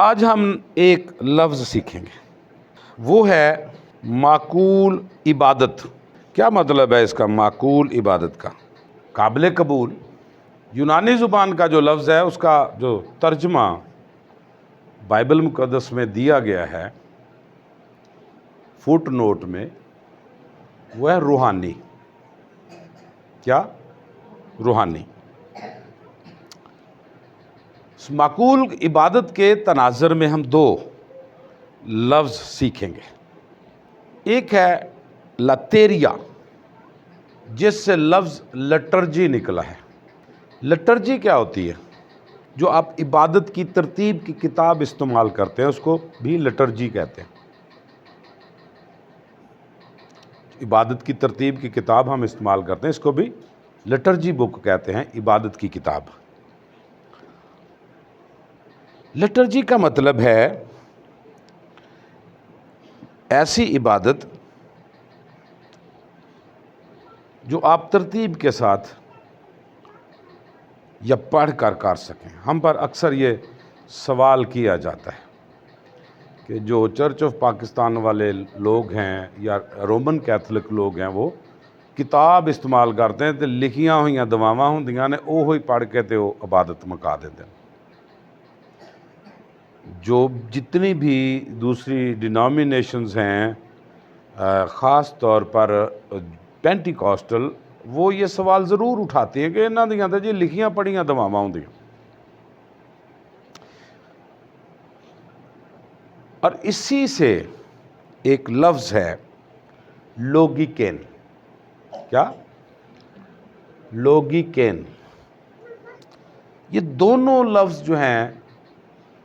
आज हम एक लफ्ज़ सीखेंगे, वो है माकूल इबादत। क्या मतलब है इसका, माकूल इबादत का? काबिल कबूल। यूनानी ज़ुबान का जो लफ्ज़ है उसका जो तर्जमा बाइबल मुक़द्दस में दिया गया है फुट नोट में, वह है रूहानी। क्या? रूहानी। माकूल इबादत के तनाज़र में हम दो लफ्ज़ सीखेंगे। एक है लतेरिया, जिससे लफ्ज़ लिटर्जी निकला है। लिटर्जी क्या होती है? जो आप इबादत की तरतीब की किताब इस्तेमाल करते हैं उसको भी लिटर्जी कहते हैं। इबादत की तरतीब की किताब हम इस्तेमाल करते हैं, इसको भी लिटर्जी बुक कहते हैं, इबादत की किताब। लिटर्जी का मतलब है ऐसी इबादत जो आप तरतीब के साथ या पढ़ कर सकें। हम पर अक्सर ये सवाल किया जाता है कि जो चर्च ऑफ पाकिस्तान वाले लोग हैं या रोमन कैथलिक लोग हैं, वो किताब इस्तेमाल करते हैं तो लिखियां हुई दवावां होंदियां ने, वो ही पढ़ के तो इबादत मुका देते हैं। जो जितनी भी दूसरी डिनोमिनेशंस हैं, ख़ास तौर पर पेंटिकॉस्टल, वो ये सवाल ज़रूर उठाती हैं कि इन्हां दियां तां जी लिखियां पढ़ियां दवावां होंदियां। और इसी से एक लफ्ज़ है लोगिकेन। क्या? लोगिकेन। ये दोनों लफ्ज़ जो हैं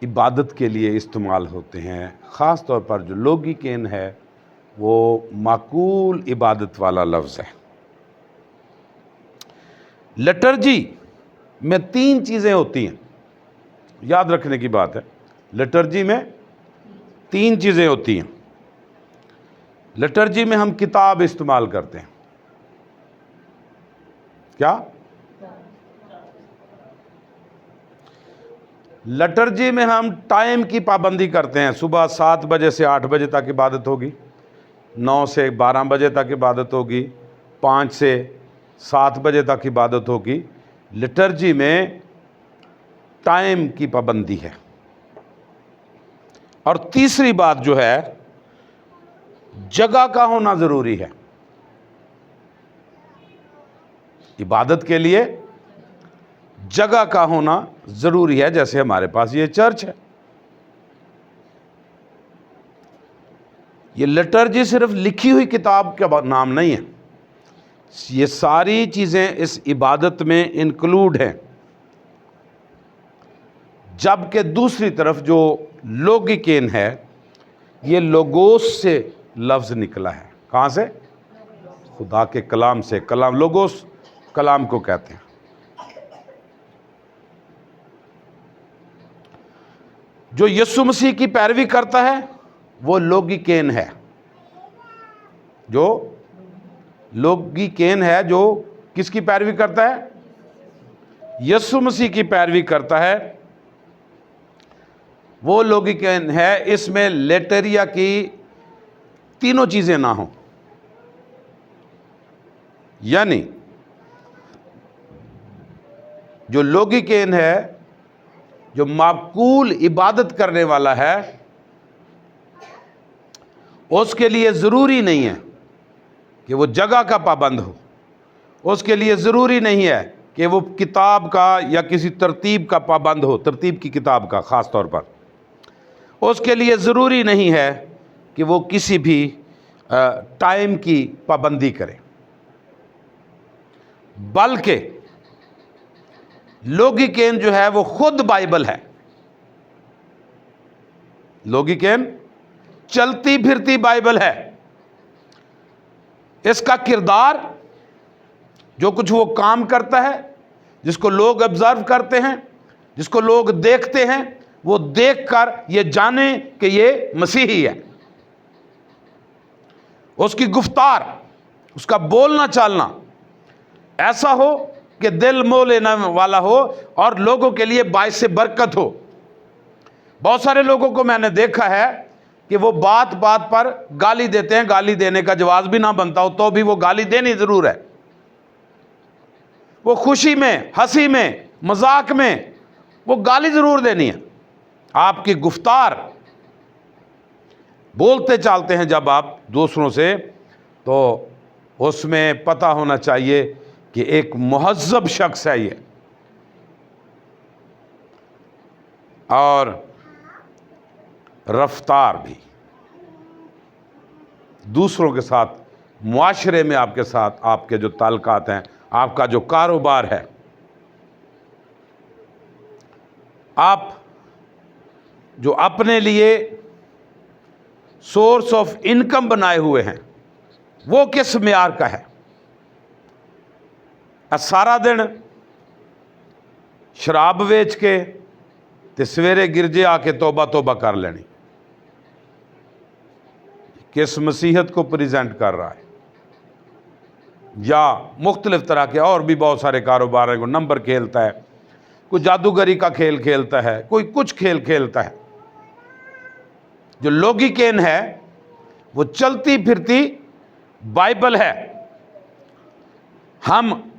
इबादत के लिए इस्तेमाल होते हैं। ख़ास तौर पर जो लोगिकेन है वो माकूल इबादत वाला लफ्ज़ है। लिटर्जी में तीन चीज़ें होती हैं, याद रखने की बात है। लिटर्जी में तीन चीज़ें होती हैं। लिटर्जी में हम किताब इस्तेमाल करते हैं। क्या? लिटर्जी में हम टाइम की पाबंदी करते हैं। सुबह 7 बजे से 8 बजे तक इबादत होगी, 9 से 12 बजे तक इबादत होगी, 5 से 7 बजे तक इबादत होगी। लिटर्जी में टाइम की पाबंदी है। और तीसरी बात जो है, जगह का होना ज़रूरी है। इबादत के लिए जगह का होना ज़रूरी है। जैसे हमारे पास ये चर्च है। ये लिटर्जी सिर्फ लिखी हुई किताब का नाम नहीं है, ये सारी चीज़ें इस इबादत में इंक्लूड हैं। जबकि दूसरी तरफ जो लोगिकेन है, ये लोगोस से लफ्ज़ निकला है। कहाँ से? खुदा के कलाम से। कलाम, लोगोस कलाम को कहते हैं। जो यीशु मसीह की पैरवी करता है वो लोगिकेन है। जो लोगिकेन है, जो किसकी पैरवी करता है? यीशु मसीह की पैरवी करता है, वो लोगिकेन है। इसमें लेटेरिया की तीनों चीज़ें ना हो, यानी जो लोगिकेन है, जो माकूल इबादत करने वाला है, उसके लिए ज़रूरी नहीं है कि वो जगह का पाबंद हो। उसके लिए ज़रूरी नहीं है कि वो किताब का या किसी तरतीब का पाबंद हो, तरतीब की किताब का ख़ास तौर पर। उसके लिए ज़रूरी नहीं है कि वो किसी भी टाइम की पाबंदी करे। बल्कि लोगिकेन जो है वो खुद बाइबल है। लोगिकेन चलती फिरती बाइबल है। इसका किरदार, जो कुछ वो काम करता है, जिसको लोग ऑब्जर्व करते हैं, जिसको लोग देखते हैं, वो देखकर ये जाने कि ये मसीही है। उसकी गुफ्तार, उसका बोलना चालना ऐसा हो कि दिल मोह लेने वाला हो और लोगों के लिए बाइस से बरकत हो। बहुत सारे लोगों को मैंने देखा है कि वो बात बात पर गाली देते हैं, गाली देने का जवाब भी ना बनता हो तो भी वो गाली देनी जरूर है। वो खुशी में, हंसी में, मजाक में वो गाली जरूर देनी है। आपकी गुफ्तार बोलते चालते हैं जब आप दूसरों से, तो उसमें पता होना चाहिए कि एक मुहज्जब शख्स है ये, और रफ्तार भी दूसरों के साथ, मुआशरे में आपके साथ, आपके जो ताल्लुकात हैं, आपका जो कारोबार है, आप जो अपने लिए सोर्स ऑफ इनकम बनाए हुए हैं, वो किस मियार का है। सारा दिन शराब वेच के ते सवेरे गिरजे आके तौबा तौबा कर लेनी, किस मसीहत को प्रेजेंट कर रहा है। या मुख्तलिफ तरह के और भी बहुत सारे कारोबार हैं, कोई नंबर खेलता है, कोई जादूगरी का खेल खेलता है, कोई कुछ खेल खेलता है। जो लॉजिकेन है वो चलती फिरती बाइबल है। हम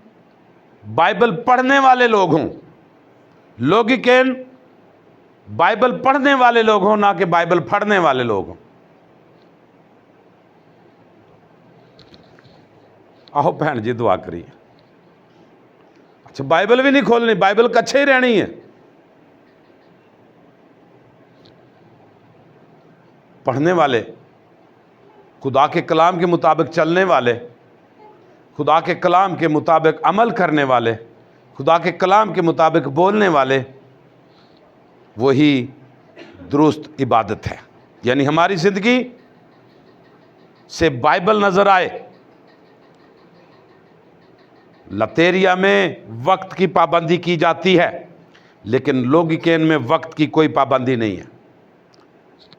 बाइबल पढ़ने वाले लोग हों, लॉजिकेन बाइबल पढ़ने वाले लोग हों, ना कि बाइबल पढ़ने वाले लोग हों। आओ भैन जी दुआ करिए। अच्छा, बाइबल भी नहीं खोलनी, बाइबल कच्चे ही रहनी है। पढ़ने वाले, खुदा के कलाम के मुताबिक चलने वाले, खुदा के कलाम के मुताबिक अमल करने वाले, खुदा के कलाम के मुताबिक बोलने वाले, वही दुरुस्त इबादत है। यानी हमारी ज़िंदगी से बाइबल नज़र आए। लतेरिया में वक्त की पाबंदी की जाती है, लेकिन लॉजिकेन में वक्त की कोई पाबंदी नहीं है।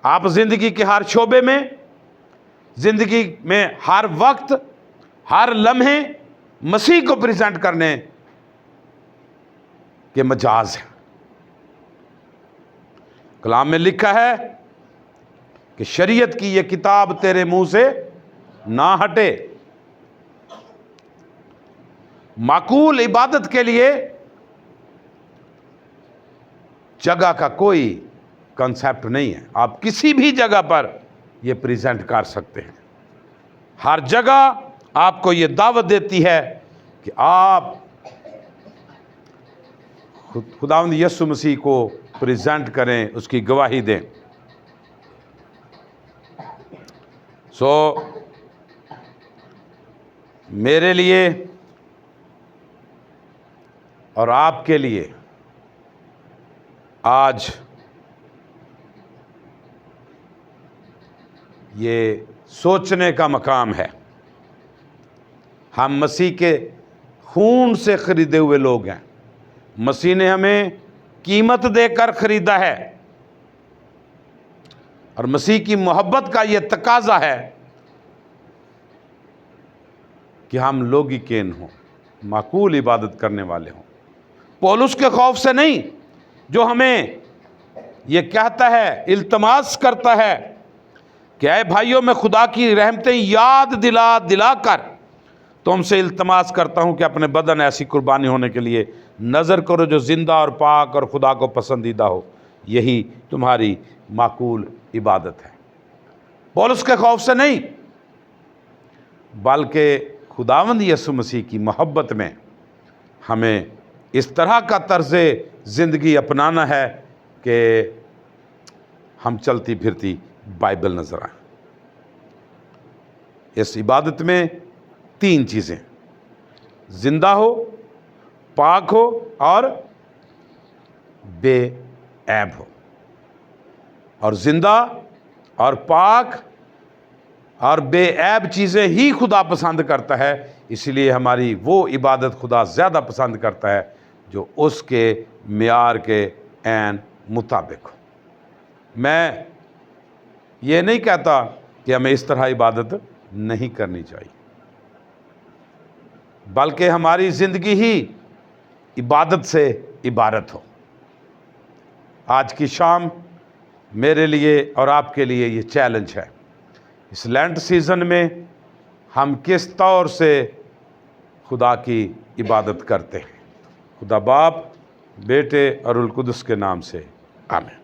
आप ज़िंदगी के हर शोबे में, ज़िंदगी में हर वक्त, हर लम्हे मसीह को प्रेजेंट करने के मजाज है। कलाम में लिखा है कि शरीयत की ये किताब तेरे मुंह से ना हटे। माकूल इबादत के लिए जगह का कोई कंसेप्ट नहीं है। आप किसी भी जगह पर यह प्रेजेंट कर सकते हैं। हर जगह आपको यह दावत देती है कि आप खुदावंद यीशु मसीह को प्रेजेंट करें, उसकी गवाही दें। मेरे लिए और आपके लिए आज ये सोचने का मकाम है। हम मसीह के खून से खरीदे हुए लोग हैं। मसीह ने हमें कीमत देकर खरीदा है, और मसीह की मोहब्बत का ये तकाजा है कि हम लॉजिकेन हों, माकूल इबादत करने वाले हों। पौलुस के खौफ से नहीं, जो हमें ये कहता है, इल्तमास करता है कि ऐ भाइयों, मैं खुदा की रहमतें याद दिला दिला कर तुमसे इल्तमास करता हूं कि अपने बदन ऐसी कुर्बानी होने के लिए नज़र करो जो जिंदा और पाक और खुदा को पसंदीदा हो। यही तुम्हारी माकूल इबादत है। पौलुस के खौफ से नहीं, बल्कि खुदावंद यीशु मसीह की मोहब्बत में हमें इस तरह का तर्ज़ ज़िंदगी अपनाना है कि हम चलती फिरती बाइबल नज़र आए। इस इबादत में तीन चीज़ें, जिंदा हो, पाक हो और बेऐब हो। और जिंदा और पाक और बेऐब चीज़ें ही खुदा पसंद करता है। इसलिए हमारी वो इबादत खुदा ज़्यादा पसंद करता है जो उसके मियार के ऐन मुताबिक हो। मैं ये नहीं कहता कि हमें इस तरह इबादत नहीं करनी चाहिए, बल्कि हमारी ज़िंदगी ही इबादत से इबारत हो। आज की शाम मेरे लिए और आपके लिए ये चैलेंज है। इस लेंट सीज़न में हम किस तौर से खुदा की इबादत करते हैं। खुदा बाप, बेटे और रुल कुदस के नाम से आमीन।